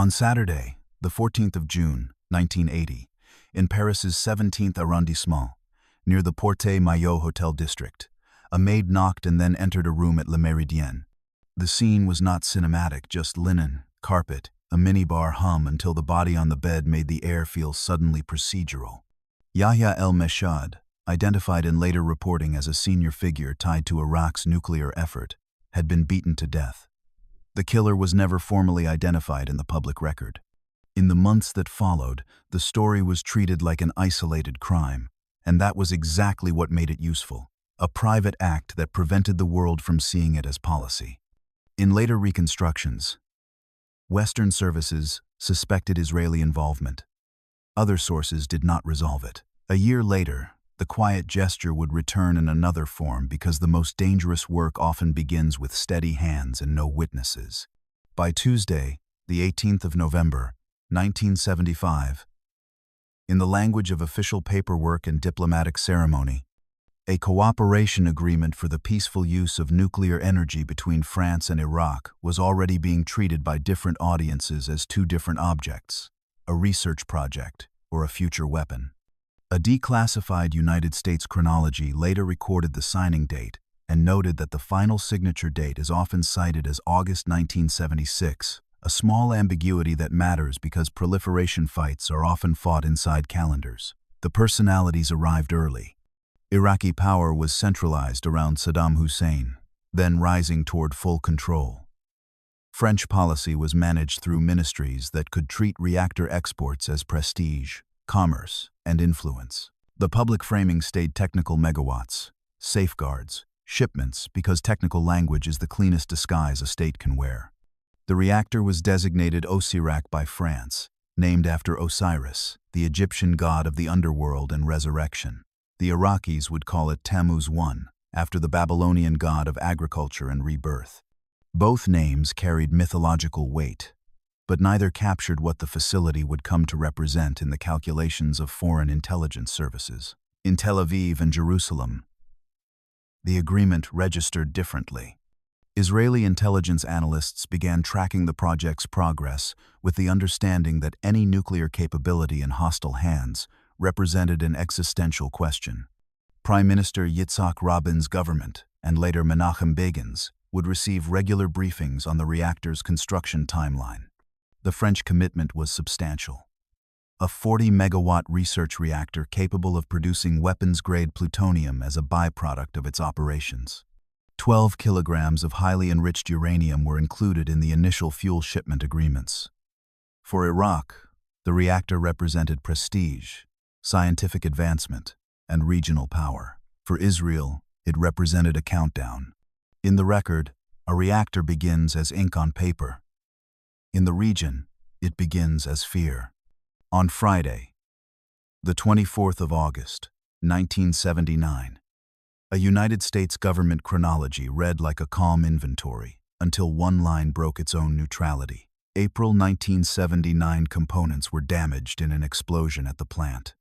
On Saturday, the 14th of June, 1980, in Paris's 17th arrondissement, near the Porte Maillot Hotel district, a maid knocked and then entered a room at Le Méridien. The scene was not cinematic, just linen, carpet, a minibar hum until the body on the bed made the air feel suddenly procedural. Yahya el-Mossad, identified in later reporting as a senior figure tied to Iraq's nuclear effort, had been beaten to death. The killer was never formally identified in the public record. In the months that followed, the story was treated like an isolated crime, and that was exactly what made it useful, a private act that prevented the world from seeing it as policy. In later reconstructions, Western services suspected Israeli involvement. Other sources did not resolve it. A year later, the quiet gesture would return in another form because the most dangerous work often begins with steady hands and no witnesses. By Tuesday, the 18th of November, 1975, in the language of official paperwork and diplomatic ceremony, a cooperation agreement for the peaceful use of nuclear energy between France and Iraq was already being treated by different audiences as two different objects, a research project or a future weapon. A declassified United States chronology later recorded the signing date and noted that the final signature date is often cited as August 1976, a small ambiguity that matters because proliferation fights are often fought inside calendars. The personalities arrived early. Iraqi power was centralized around Saddam Hussein, then rising toward full control. French policy was managed through ministries that could treat reactor exports as prestige, commerce, and influence. The public framing stayed technical megawatts, safeguards, shipments, because technical language is the cleanest disguise a state can wear. The reactor was designated Osirak by France, named after Osiris, the Egyptian god of the underworld and resurrection. The Iraqis would call it Tammuz I, after the Babylonian god of agriculture and rebirth. Both names carried mythological weight, but neither captured what the facility would come to represent in the calculations of foreign intelligence services. In Tel Aviv and Jerusalem, the agreement registered differently. Israeli intelligence analysts began tracking the project's progress with the understanding that any nuclear capability in hostile hands represented an existential question. Prime Minister Yitzhak Rabin's government, and later Menachem Begin's, would receive regular briefings on the reactor's construction timeline. The French commitment was substantial. A 40-megawatt research reactor capable of producing weapons-grade plutonium as a byproduct of its operations. 12 kilograms of highly enriched uranium were included in the initial fuel shipment agreements. For Iraq, the reactor represented prestige, scientific advancement, and regional power. For Israel, it represented a countdown. In the record, a reactor begins as ink on paper. In the region, it begins as fear. On Friday, the 24th of August, 1979, a United States government chronology read like a calm inventory until one line broke its own neutrality. April 1979 components were damaged in an explosion at the plant.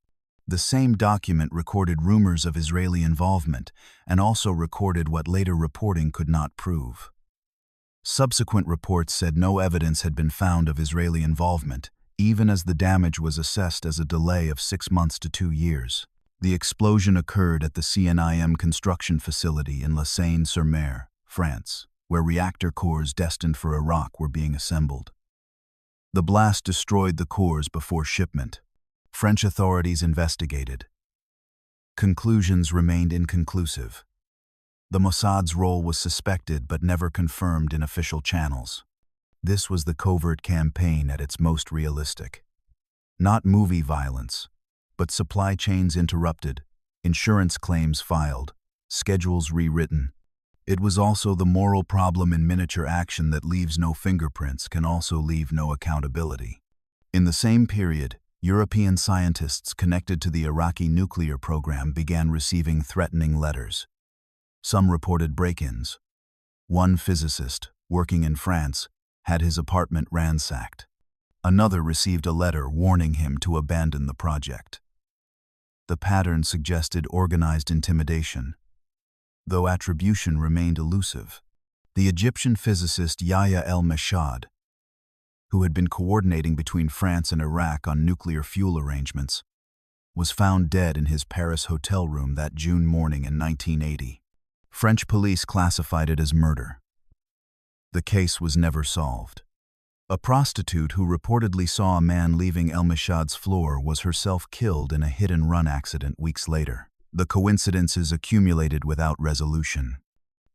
The same document recorded rumors of Israeli involvement and also recorded what later reporting could not prove. Subsequent reports said no evidence had been found of Israeli involvement, even as the damage was assessed as a delay of 6 months to 2 years. The explosion occurred at the CNIM construction facility in La Seine-sur-Mer, France, where reactor cores destined for Iraq were being assembled. The blast destroyed the cores before shipment. French authorities investigated. Conclusions remained inconclusive. The Mossad's role was suspected but never confirmed in official channels. This was the covert campaign at its most realistic. Not movie violence, but supply chains interrupted, insurance claims filed, schedules rewritten. It was also the moral problem in miniature action that leaves no fingerprints can also leave no accountability. In the same period, European scientists connected to the Iraqi nuclear program began receiving threatening letters. Some reported break-ins. One physicist, working in France, had his apartment ransacked. Another received a letter warning him to abandon the project. The pattern suggested organized intimidation, though attribution remained elusive. The Egyptian physicist Yahya el-Mossad, who had been coordinating between France and Iraq on nuclear fuel arrangements, was found dead in his Paris hotel room that June morning in 1980. French police classified it as murder. The case was never solved. A prostitute who reportedly saw a man leaving El Mossad's floor was herself killed in a hit-and-run accident weeks later. The coincidences accumulated without resolution.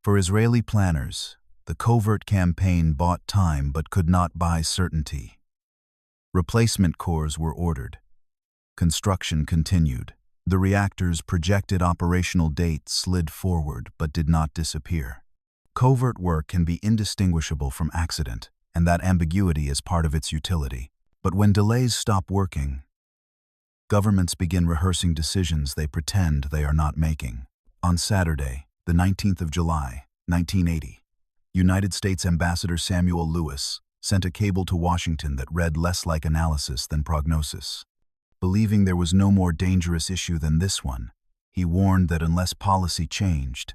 For Israeli planners, the covert campaign bought time but could not buy certainty. Replacement cores were ordered. Construction continued. The reactor's projected operational date slid forward but did not disappear. Covert work can be indistinguishable from accident, and that ambiguity is part of its utility. But when delays stop working, governments begin rehearsing decisions they pretend they are not making. On Saturday, the 19th of July, 1980, United States Ambassador Samuel Lewis sent a cable to Washington that read less like analysis than prognosis. Believing there was no more dangerous issue than this one, he warned that unless policy changed,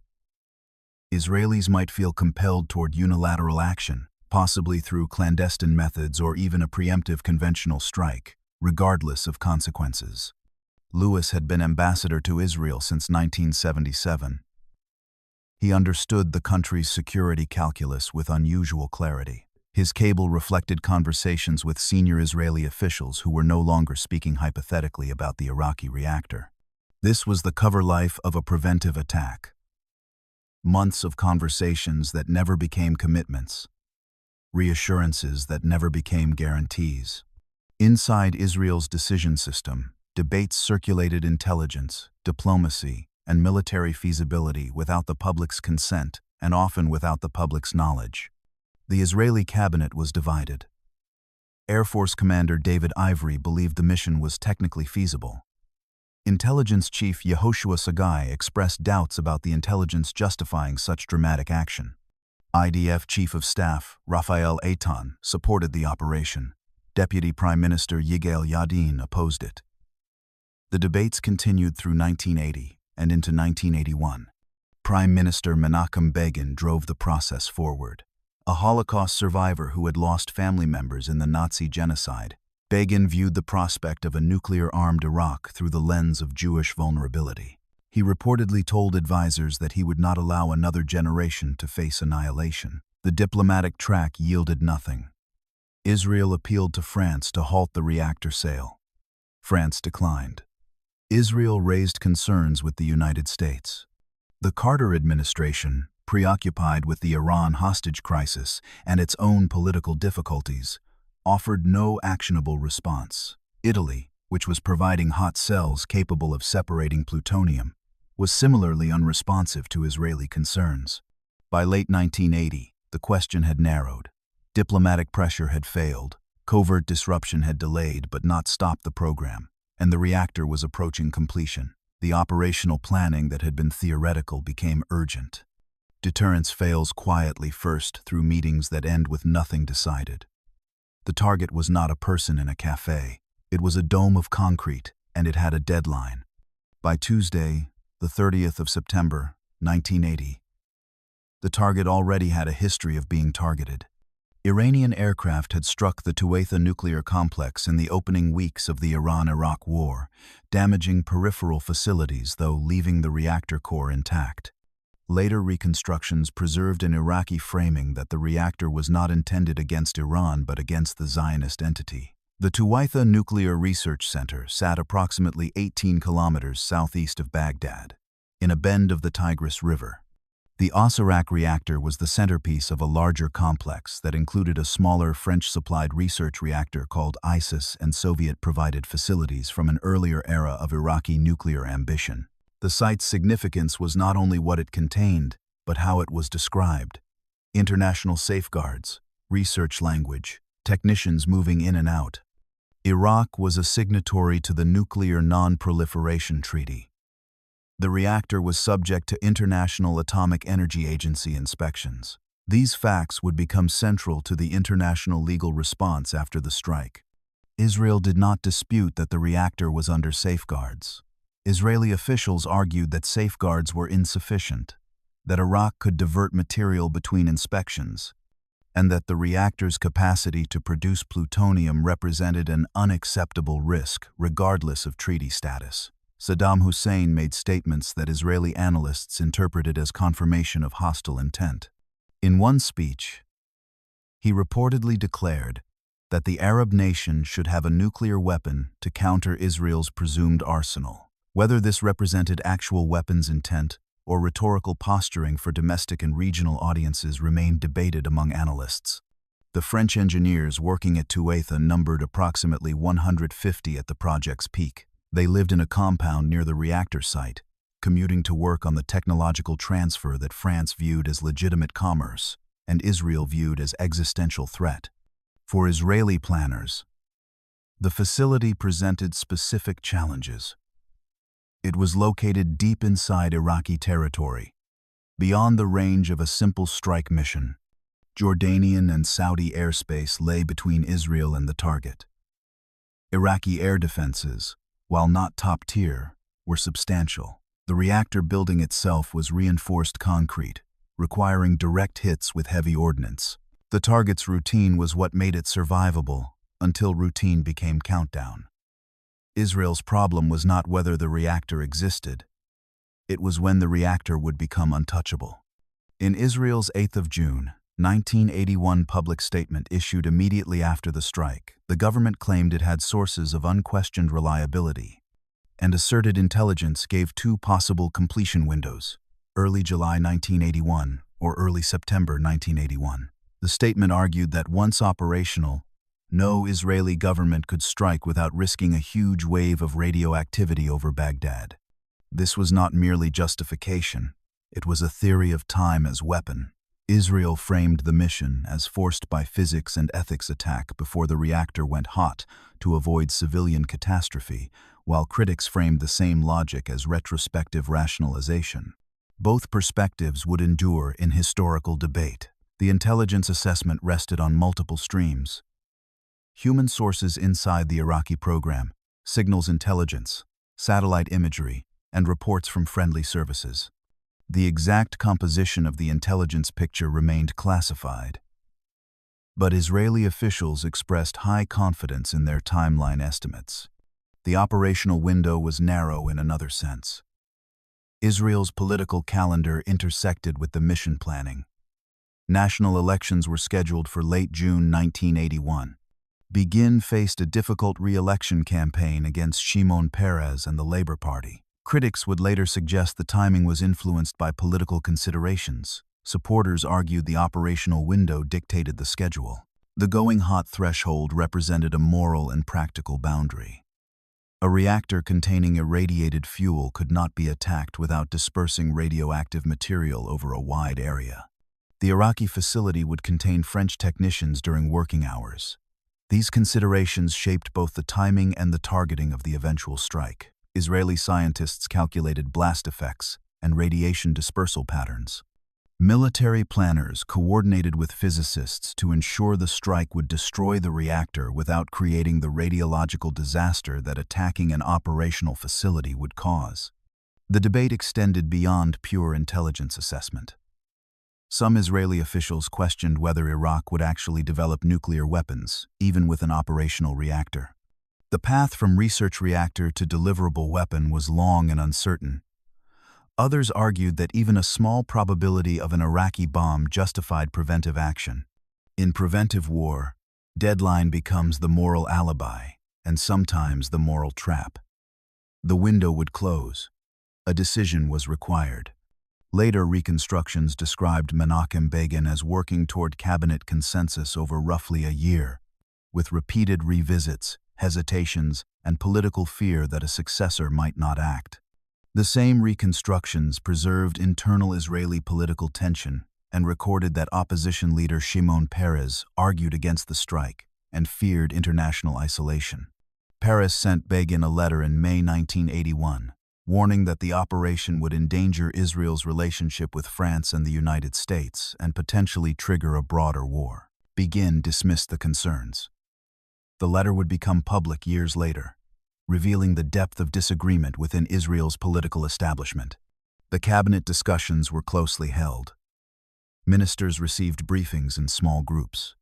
Israelis might feel compelled toward unilateral action, possibly through clandestine methods or even a preemptive conventional strike, regardless of consequences. Lewis had been ambassador to Israel since 1977. He understood the country's security calculus with unusual clarity. His cable reflected conversations with senior Israeli officials who were no longer speaking hypothetically about the Iraqi reactor. This was the cover life of a preventive attack. Months of conversations that never became commitments. Reassurances that never became guarantees. Inside Israel's decision system, debates circulated intelligence, diplomacy, and military feasibility without the public's consent and often without the public's knowledge. The Israeli cabinet was divided. Air Force Commander David Ivory believed the mission was technically feasible. Intelligence Chief Yehoshua Sagai expressed doubts about the intelligence justifying such dramatic action. IDF Chief of Staff Raphael Eitan supported the operation. Deputy Prime Minister Yigael Yadin opposed it. The debates continued through 1980 and into 1981. Prime Minister Menachem Begin drove the process forward. A Holocaust survivor who had lost family members in the Nazi genocide, Begin viewed the prospect of a nuclear-armed Iraq through the lens of Jewish vulnerability. He reportedly told advisors that he would not allow another generation to face annihilation. The diplomatic track yielded nothing. Israel appealed to France to halt the reactor sale. France declined. Israel raised concerns with the United States. The Carter administration, preoccupied with the Iran hostage crisis and its own political difficulties, offered no actionable response. Italy, which was providing hot cells capable of separating plutonium, was similarly unresponsive to Israeli concerns. By late 1980, the question had narrowed. Diplomatic pressure had failed, covert disruption had delayed but not stopped the program, and the reactor was approaching completion. The operational planning that had been theoretical became urgent. Deterrence fails quietly first through meetings that end with nothing decided. The target was not a person in a cafe. It was a dome of concrete, and it had a deadline. By Tuesday, the 30th of September, 1980, the target already had a history of being targeted. Iranian aircraft had struck the Tuwaitha nuclear complex in the opening weeks of the Iran-Iraq war, damaging peripheral facilities though leaving the reactor core intact. Later reconstructions preserved an Iraqi framing that the reactor was not intended against Iran but against the Zionist entity. The Tuwaitha Nuclear Research Center sat approximately 18 kilometers southeast of Baghdad, in a bend of the Tigris River. The Osirak reactor was the centerpiece of a larger complex that included a smaller French-supplied research reactor called ISIS and Soviet-provided facilities from an earlier era of Iraqi nuclear ambition. The site's significance was not only what it contained, but how it was described. International safeguards, research language, technicians moving in and out. Iraq was a signatory to the Nuclear Non-Proliferation Treaty. The reactor was subject to International Atomic Energy Agency inspections. These facts would become central to the international legal response after the strike. Israel did not dispute that the reactor was under safeguards. Israeli officials argued that safeguards were insufficient, that Iraq could divert material between inspections, and that the reactor's capacity to produce plutonium represented an unacceptable risk, regardless of treaty status. Saddam Hussein made statements that Israeli analysts interpreted as confirmation of hostile intent. In one speech, he reportedly declared that the Arab nation should have a nuclear weapon to counter Israel's presumed arsenal. Whether this represented actual weapons intent or rhetorical posturing for domestic and regional audiences remained debated among analysts. The French engineers working at Tuatha numbered approximately 150 at the project's peak. They lived in a compound near the reactor site, commuting to work on the technological transfer that France viewed as legitimate commerce and Israel viewed as existential threat. For Israeli planners, the facility presented specific challenges. It was located deep inside Iraqi territory, beyond the range of a simple strike mission. Jordanian and Saudi airspace lay between Israel and the target. Iraqi air defenses, while not top tier, were substantial. The reactor building itself was reinforced concrete, requiring direct hits with heavy ordnance. The target's routine was what made it survivable, until routine became countdown. Israel's problem was not whether the reactor existed. It was when the reactor would become untouchable. In Israel's 8th of June, 1981 public statement issued immediately after the strike, the government claimed it had sources of unquestioned reliability and asserted intelligence gave two possible completion windows, early July 1981 or early September 1981. The statement argued that once operational, no Israeli government could strike without risking a huge wave of radioactivity over Baghdad. This was not merely justification, it was a theory of time as weapon. Israel framed the mission as forced by physics and ethics attack before the reactor went hot to avoid civilian catastrophe, while critics framed the same logic as retrospective rationalization. Both perspectives would endure in historical debate. The intelligence assessment rested on multiple streams. Human sources inside the Iraqi program, signals intelligence, satellite imagery, and reports from friendly services. The exact composition of the intelligence picture remained classified. But Israeli officials expressed high confidence in their timeline estimates. The operational window was narrow in another sense. Israel's political calendar intersected with the mission planning. National elections were scheduled for late June 1981. Begin faced a difficult re-election campaign against Shimon Peres and the Labor Party. Critics would later suggest the timing was influenced by political considerations. Supporters argued the operational window dictated the schedule. The going-hot threshold represented a moral and practical boundary. A reactor containing irradiated fuel could not be attacked without dispersing radioactive material over a wide area. The Iraqi facility would contain French technicians during working hours. These considerations shaped both the timing and the targeting of the eventual strike. Israeli scientists calculated blast effects and radiation dispersal patterns. Military planners coordinated with physicists to ensure the strike would destroy the reactor without creating the radiological disaster that attacking an operational facility would cause. The debate extended beyond pure intelligence assessment. Some Israeli officials questioned whether Iraq would actually develop nuclear weapons, even with an operational reactor. The path from research reactor to deliverable weapon was long and uncertain. Others argued that even a small probability of an Iraqi bomb justified preventive action. In preventive war, deadline becomes the moral alibi, and sometimes the moral trap. The window would close. A decision was required. Later reconstructions described Menachem Begin as working toward cabinet consensus over roughly a year, with repeated revisits, hesitations, and political fear that a successor might not act. The same reconstructions preserved internal Israeli political tension and recorded that opposition leader Shimon Peres argued against the strike and feared international isolation. Peres sent Begin a letter in May 1981, warning that the operation would endanger Israel's relationship with France and the United States and potentially trigger a broader war. Begin dismissed the concerns. The letter would become public years later, revealing the depth of disagreement within Israel's political establishment. The cabinet discussions were closely held. Ministers received briefings in small groups.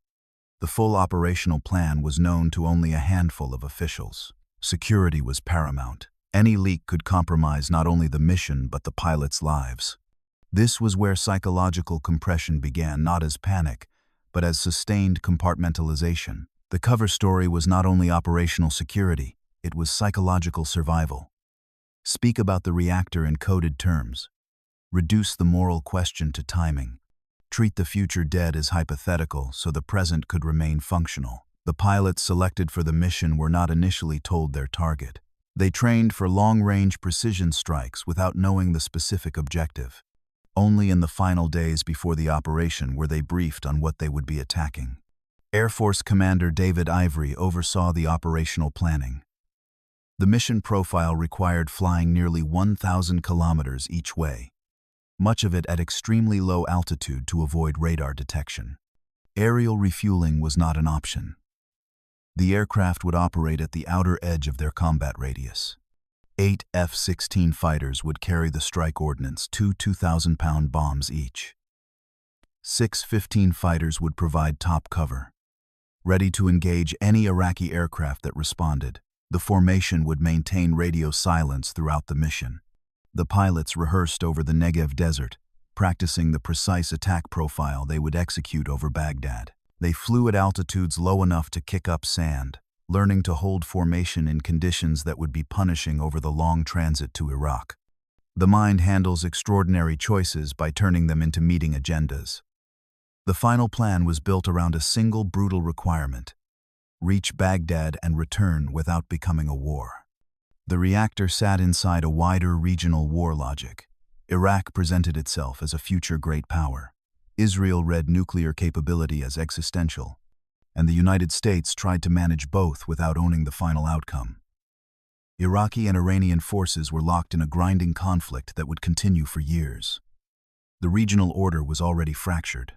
The full operational plan was known to only a handful of officials. Security was paramount. Any leak could compromise not only the mission but the pilots' lives. This was where psychological compression began, not as panic, but as sustained compartmentalization. The cover story was not only operational security, it was psychological survival. Speak about the reactor in coded terms. Reduce the moral question to timing. Treat the future dead as hypothetical so the present could remain functional. The pilots selected for the mission were not initially told their target. They trained for long-range precision strikes without knowing the specific objective. Only in the final days before the operation were they briefed on what they would be attacking. Air Force Commander David Ivory oversaw the operational planning. The mission profile required flying nearly 1,000 kilometers each way, much of it at extremely low altitude to avoid radar detection. Aerial refueling was not an option. The aircraft would operate at the outer edge of their combat radius. 8 F-16 fighters would carry the strike ordnance, 2 2,000-pound bombs each. 6 F-15 fighters would provide top cover, ready to engage any Iraqi aircraft that responded. The formation would maintain radio silence throughout the mission. The pilots rehearsed over the Negev desert, practicing the precise attack profile they would execute over Baghdad. They flew at altitudes low enough to kick up sand, learning to hold formation in conditions that would be punishing over the long transit to Iraq. The mind handles extraordinary choices by turning them into meeting agendas. The final plan was built around a single brutal requirement: reach Baghdad and return without becoming a war. The reactor sat inside a wider regional war logic. Iraq presented itself as a future great power. Israel read nuclear capability as existential, and the United States tried to manage both without owning the final outcome. Iraqi and Iranian forces were locked in a grinding conflict that would continue for years. The regional order was already fractured.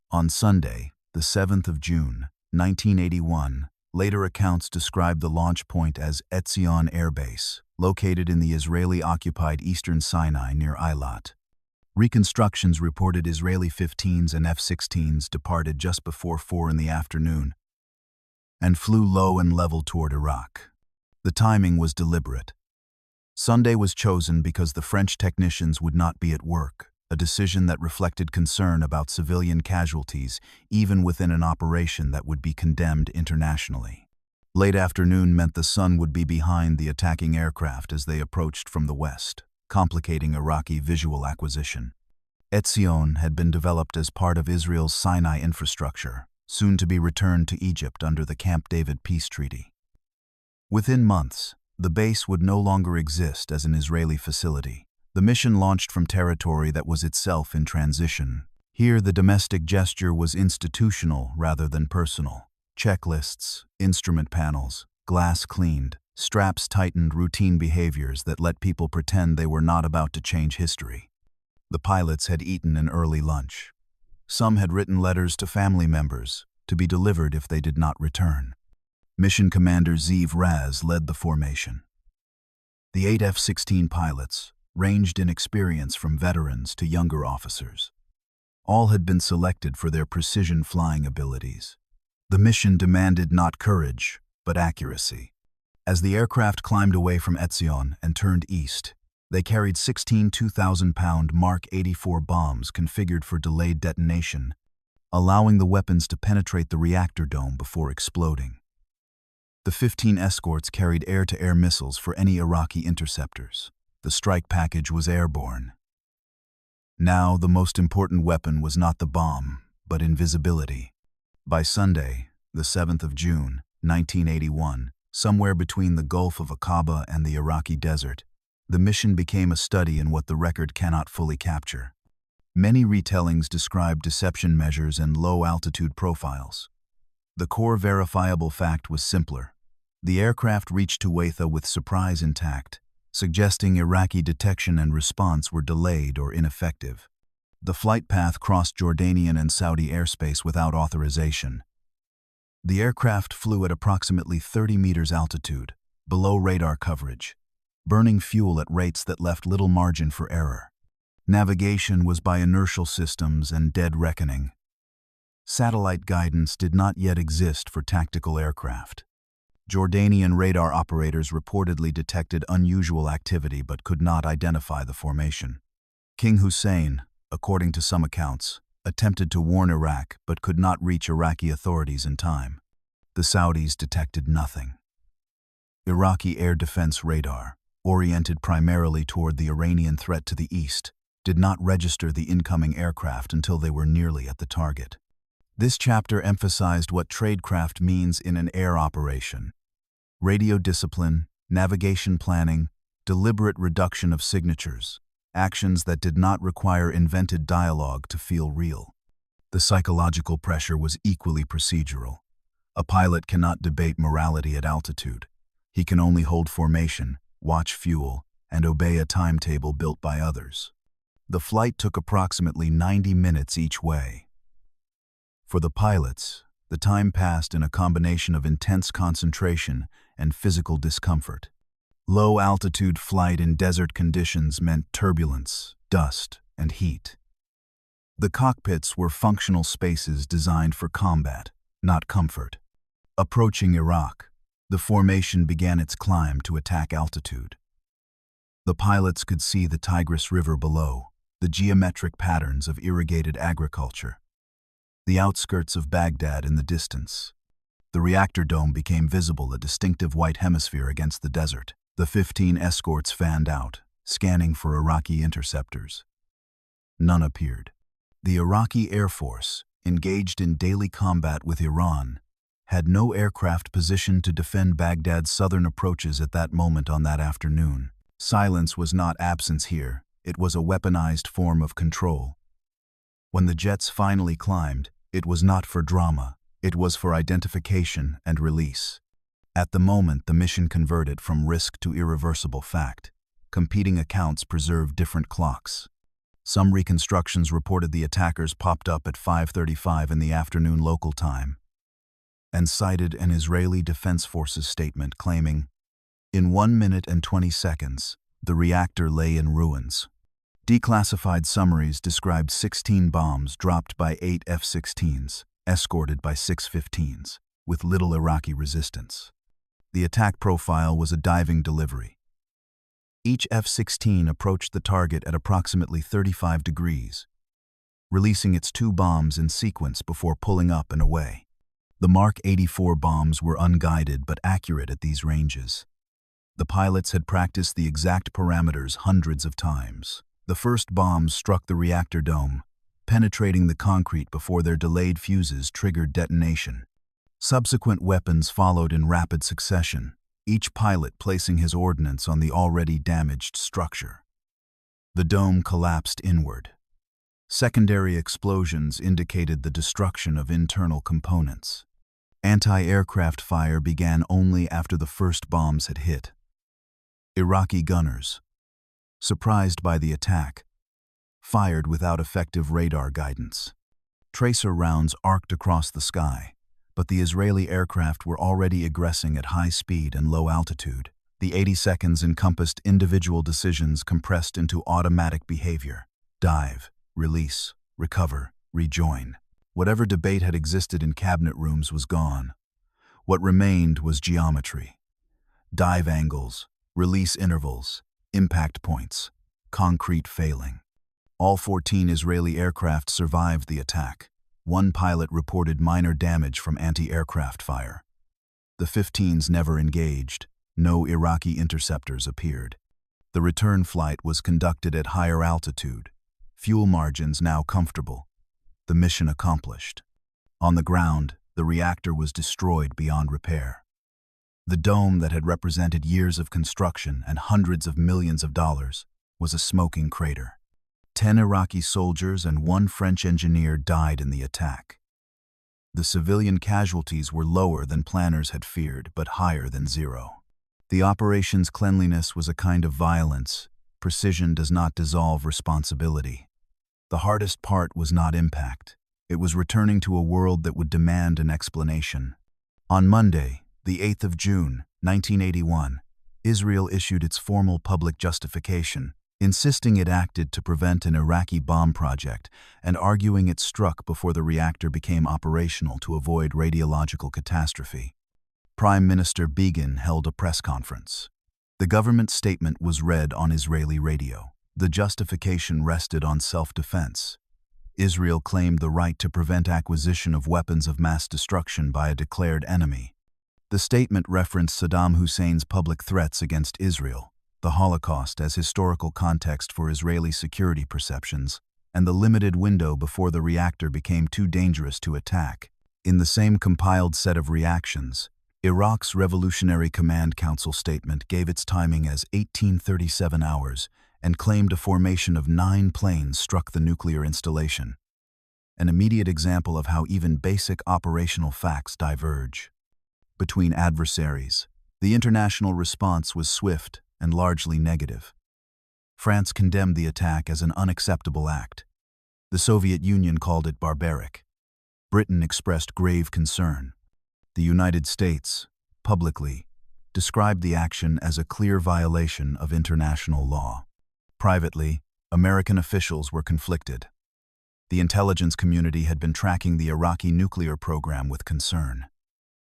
On Sunday, the 7th of June, 1981, later accounts described the launch point as Etzion Air Base, located in the Israeli-occupied eastern Sinai near Eilat. Reconstructions reported Israeli F-15s and F-16s departed just before 4 in the afternoon and flew low and level toward Iraq. The timing was deliberate. Sunday was chosen because the French technicians would not be at work, a decision that reflected concern about civilian casualties even within an operation that would be condemned internationally. Late afternoon meant the sun would be behind the attacking aircraft as they approached from the west, complicating Iraqi visual acquisition. Etzion had been developed as part of Israel's Sinai infrastructure, soon to be returned to Egypt under the Camp David peace treaty. Within months, the base would no longer exist as an Israeli facility. The mission launched from territory that was itself in transition. Here, the domestic gesture was institutional rather than personal. Checklists, instrument panels, glass cleaned, straps tightened, routine behaviors that let people pretend they were not about to change history. The pilots had eaten an early lunch. Some had written letters to family members, to be delivered if they did not return. Mission Commander Ziv Raz led the formation. The 8 F-16 pilots ranged in experience from veterans to younger officers. All had been selected for their precision flying abilities. The mission demanded not courage, but accuracy. As the aircraft climbed away from Etzion and turned east, they carried 16 2,000-pound Mark 84 bombs configured for delayed detonation, allowing the weapons to penetrate the reactor dome before exploding. The 15 escorts carried air-to-air missiles for any Iraqi interceptors. The strike package was airborne. Now, the most important weapon was not the bomb, but invisibility. By Sunday, the 7th of June, 1981, somewhere between the Gulf of Aqaba and the Iraqi desert, the mission became a study in what the record cannot fully capture. Many retellings described deception measures and low-altitude profiles. The core verifiable fact was simpler. The aircraft reached Tuwaitha with surprise intact, suggesting Iraqi detection and response were delayed or ineffective. The flight path crossed Jordanian and Saudi airspace without authorization. The aircraft flew at approximately 30 meters altitude, below radar coverage, burning fuel at rates that left little margin for error. Navigation was by inertial systems and dead reckoning. Satellite guidance did not yet exist for tactical aircraft. Jordanian radar operators reportedly detected unusual activity but could not identify the formation. King Hussein, according to some accounts, attempted to warn Iraq but could not reach Iraqi authorities in time. The Saudis detected nothing. Iraqi air defense radar, oriented primarily toward the Iranian threat to the east, did not register the incoming aircraft until they were nearly at the target. This chapter emphasized what tradecraft means in an air operation: radio discipline, navigation planning, deliberate reduction of signatures, actions that did not require invented dialogue to feel real. The psychological pressure was equally procedural. A pilot cannot debate morality at altitude. He can only hold formation, watch fuel, and obey a timetable built by others. The flight took approximately 90 minutes each way. For the pilots, the time passed in a combination of intense concentration and physical discomfort. Low-altitude flight in desert conditions meant turbulence, dust, and heat. The cockpits were functional spaces designed for combat, not comfort. Approaching Iraq, the formation began its climb to attack altitude. The pilots could see the Tigris River below, the geometric patterns of irrigated agriculture, the outskirts of Baghdad in the distance. The reactor dome became visible, a distinctive white hemisphere against the desert. The 15 escorts fanned out, scanning for Iraqi interceptors. None appeared. The Iraqi Air Force, engaged in daily combat with Iran, had no aircraft positioned to defend Baghdad's southern approaches at that moment on that afternoon. Silence was not absence here. It was a weaponized form of control. When the jets finally climbed, it was not for drama. It was for identification and release. At the moment, the mission converted from risk to irreversible fact. Competing accounts preserved different clocks. Some reconstructions reported the attackers popped up at 5:35 in the afternoon local time, and cited an Israeli Defense Forces statement claiming, "In 1 minute and 20 seconds, the reactor lay in ruins." Declassified summaries described 16 bombs dropped by 8 F-16s, escorted by 6 F-15s, with little Iraqi resistance. The attack profile was a diving delivery. Each F-16 approached the target at approximately 35 degrees, releasing its 2 bombs in sequence before pulling up and away. The Mark 84 bombs were unguided but accurate at these ranges. The pilots had practiced the exact parameters hundreds of times. The first bombs struck the reactor dome, penetrating the concrete before their delayed fuses triggered detonation. Subsequent weapons followed in rapid succession, each pilot placing his ordnance on the already damaged structure. The dome collapsed inward. Secondary explosions indicated the destruction of internal components. Anti-aircraft fire began only after the first bombs had hit. Iraqi gunners, surprised by the attack, fired without effective radar guidance. Tracer rounds arced across the sky, but the Israeli aircraft were already aggressing at high speed and low altitude. The 80 seconds encompassed individual decisions compressed into automatic behavior: dive, release, recover, rejoin. Whatever debate had existed in cabinet rooms was gone. What remained was geometry: dive angles, release intervals, impact points, concrete failing. All 14 Israeli aircraft survived the attack. One pilot reported minor damage from anti-aircraft fire. The 15s never engaged. No Iraqi interceptors appeared. The return flight was conducted at higher altitude. Fuel margins now comfortable. The mission accomplished. On the ground, the reactor was destroyed beyond repair. The dome that had represented years of construction and hundreds of millions of dollars was a smoking crater. 10 Iraqi soldiers and 1 French engineer died in the attack. The civilian casualties were lower than planners had feared, but higher than zero. The operation's cleanliness was a kind of violence. Precision does not dissolve responsibility. The hardest part was not impact. It was returning to a world that would demand an explanation. On Monday, the 8th of June, 1981, Israel issued its formal public justification, insisting it acted to prevent an Iraqi bomb project and arguing it struck before the reactor became operational to avoid radiological catastrophe. Prime Minister Begin held a press conference. The government statement was read on Israeli radio. The justification rested on self-defense. Israel claimed the right to prevent acquisition of weapons of mass destruction by a declared enemy. The statement referenced Saddam Hussein's public threats against Israel, the Holocaust as historical context for Israeli security perceptions, and the limited window before the reactor became too dangerous to attack. In the same compiled set of reactions, Iraq's Revolutionary Command Council statement gave its timing as 1837 hours and claimed a formation of 9 planes struck the nuclear installation. An immediate example of how even basic operational facts diverge. Between adversaries, the international response was swift and largely negative. France condemned the attack as an unacceptable act. The Soviet Union called it barbaric. Britain expressed grave concern. The United States, publicly, described the action as a clear violation of international law. Privately, American officials were conflicted. The intelligence community had been tracking the Iraqi nuclear program with concern.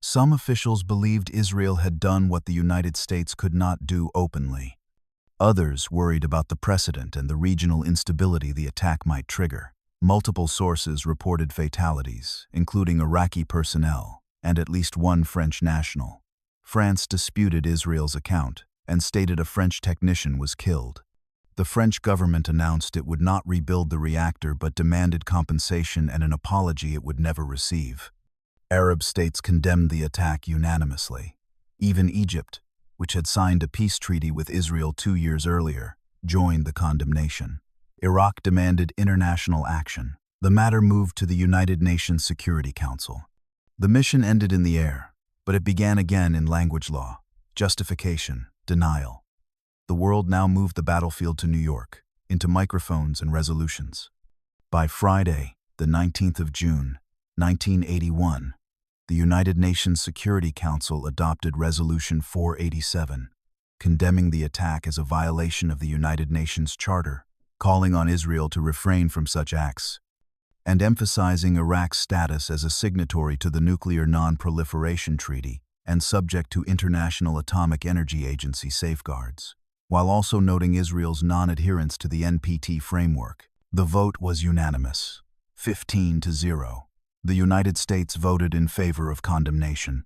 Some officials believed Israel had done what the United States could not do openly. Others worried about the precedent and the regional instability the attack might trigger. Multiple sources reported fatalities, including Iraqi personnel and at least one French national. France disputed Israel's account and stated a French technician was killed. The French government announced it would not rebuild the reactor but demanded compensation and an apology it would never receive. Arab states condemned the attack unanimously. Even Egypt, which had signed a peace treaty with Israel 2 years earlier, joined the condemnation. Iraq demanded international action. The matter moved to the United Nations Security Council. The mission ended in the air, but it began again in language law, justification, denial. The world now moved the battlefield to New York, into microphones and resolutions. By Friday, the 19th of June, 1981, the United Nations Security Council adopted Resolution 487, condemning the attack as a violation of the United Nations Charter, calling on Israel to refrain from such acts, and emphasizing Iraq's status as a signatory to the Nuclear Non-Proliferation Treaty and subject to International Atomic Energy Agency safeguards, while also noting Israel's non-adherence to the NPT framework. The vote was unanimous, 15-0. The United States voted in favor of condemnation.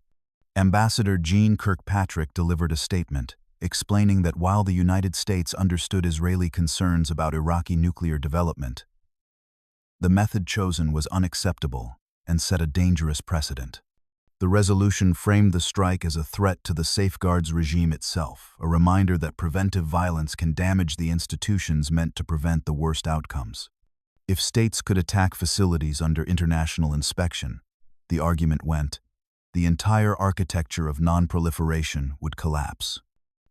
Ambassador Jean Kirkpatrick delivered a statement explaining that while the United States understood Israeli concerns about Iraqi nuclear development, the method chosen was unacceptable and set a dangerous precedent. The resolution framed the strike as a threat to the safeguards regime itself, a reminder that preventive violence can damage the institutions meant to prevent the worst outcomes. If states could attack facilities under international inspection, the argument went, the entire architecture of non-proliferation would collapse.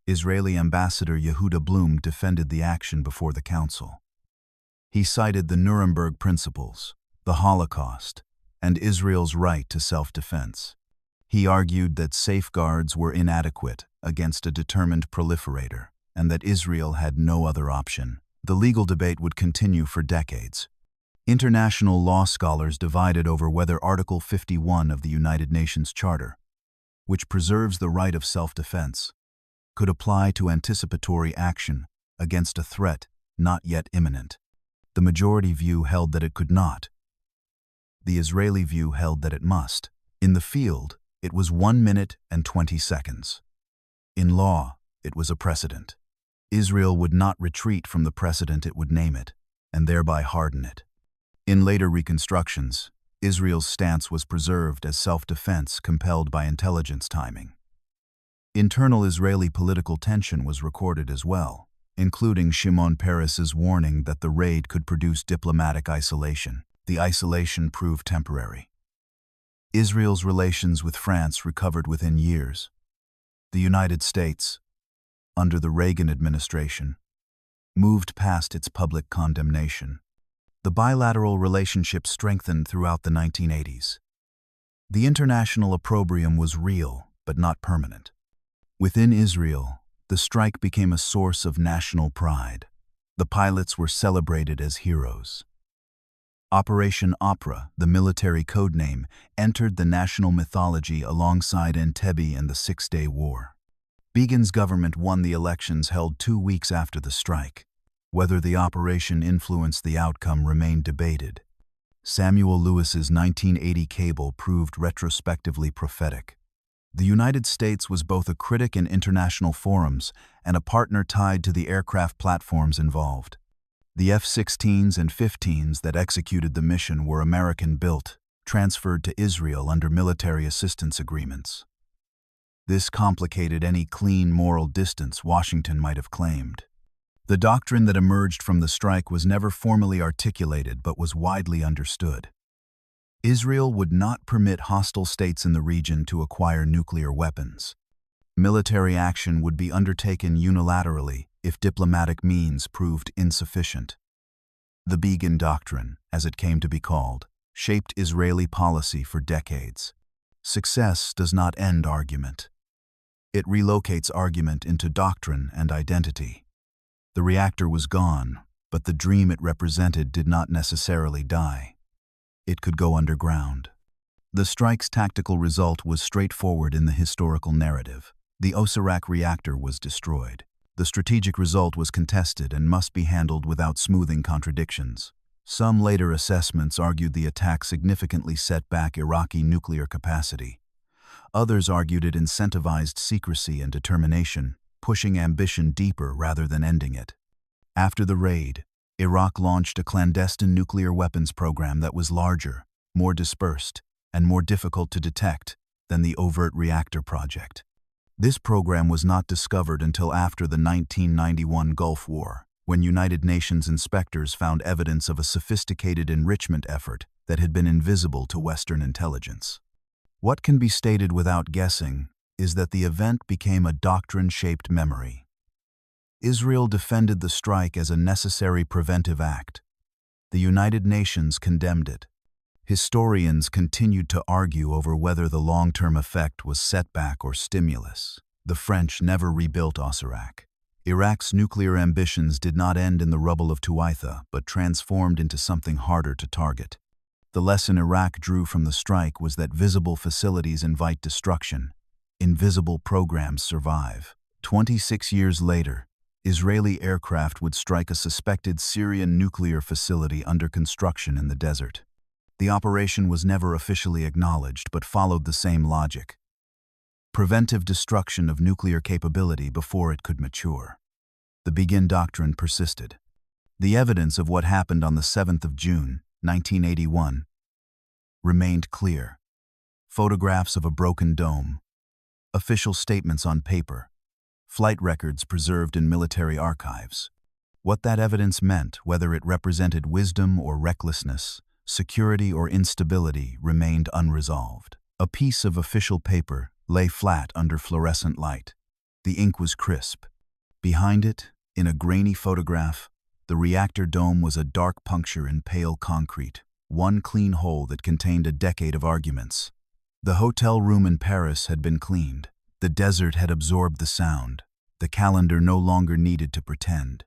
Israeli Ambassador Yehuda Blum defended the action before the Council. He cited the Nuremberg Principles, the Holocaust, and Israel's right to self-defense. He argued that safeguards were inadequate against a determined proliferator and that Israel had no other option. The legal debate would continue for decades. International law scholars divided over whether Article 51 of the United Nations Charter, which preserves the right of self-defense, could apply to anticipatory action against a threat not yet imminent. The majority view held that it could not. The Israeli view held that it must. In the field, it was 1 minute and 20 seconds. In law, it was a precedent. Israel would not retreat from the precedent it would name it, and thereby harden it. In later reconstructions, Israel's stance was preserved as self-defense compelled by intelligence timing. Internal Israeli political tension was recorded as well, including Shimon Peres's warning that the raid could produce diplomatic isolation. The isolation proved temporary. Israel's relations with France recovered within years. The United States, under the Reagan administration, moved past its public condemnation. The bilateral relationship strengthened throughout the 1980s. The international opprobrium was real, but not permanent. Within Israel, the strike became a source of national pride. The pilots were celebrated as heroes. Operation Opera, the military codename, entered the national mythology alongside Entebbe and the Six-Day War. Begin's government won the elections held 2 weeks after the strike. Whether the operation influenced the outcome remained debated. Samuel Lewis's 1980 cable proved retrospectively prophetic. The United States was both a critic in international forums and a partner tied to the aircraft platforms involved. The F-16s and F-15s that executed the mission were American-built, transferred to Israel under military assistance agreements. This complicated any clean moral distance Washington might have claimed. The doctrine that emerged from the strike was never formally articulated but was widely understood. Israel would not permit hostile states in the region to acquire nuclear weapons. Military action would be undertaken unilaterally if diplomatic means proved insufficient. The Begin Doctrine, as it came to be called, shaped Israeli policy for decades. Success does not end argument. It relocates argument into doctrine and identity. The reactor was gone, but the dream it represented did not necessarily die. It could go underground. The strike's tactical result was straightforward in the historical narrative. The Osirak reactor was destroyed. The strategic result was contested and must be handled without smoothing contradictions. Some later assessments argued the attack significantly set back Iraqi nuclear capacity. Others argued it incentivized secrecy and determination, pushing ambition deeper rather than ending it. After the raid, Iraq launched a clandestine nuclear weapons program that was larger, more dispersed, and more difficult to detect than the overt reactor project. This program was not discovered until after the 1991 Gulf War, when United Nations inspectors found evidence of a sophisticated enrichment effort that had been invisible to Western intelligence. What can be stated without guessing is that the event became a doctrine-shaped memory. Israel defended the strike as a necessary preventive act. The United Nations condemned it. Historians continued to argue over whether the long-term effect was setback or stimulus. The French never rebuilt Osirak. Iraq's nuclear ambitions did not end in the rubble of Tuaitha, but transformed into something harder to target. The lesson Iraq drew from the strike was that visible facilities invite destruction. Invisible programs survive. 26 years later, Israeli aircraft would strike a suspected Syrian nuclear facility under construction in the desert. The operation was never officially acknowledged but followed the same logic. Preventive destruction of nuclear capability before it could mature. The Begin Doctrine persisted. The evidence of what happened on the 7th of June, 1981, remained clear. Photographs of a broken dome, official statements on paper, flight records preserved in military archives. What that evidence meant, whether it represented wisdom or recklessness, security or instability, remained unresolved. A piece of official paper lay flat under fluorescent light. The ink was crisp. Behind it, in a grainy photograph, the reactor dome was a dark puncture in pale concrete, one clean hole that contained a decade of arguments. The hotel room in Paris had been cleaned. The desert had absorbed the sound. The calendar no longer needed to pretend.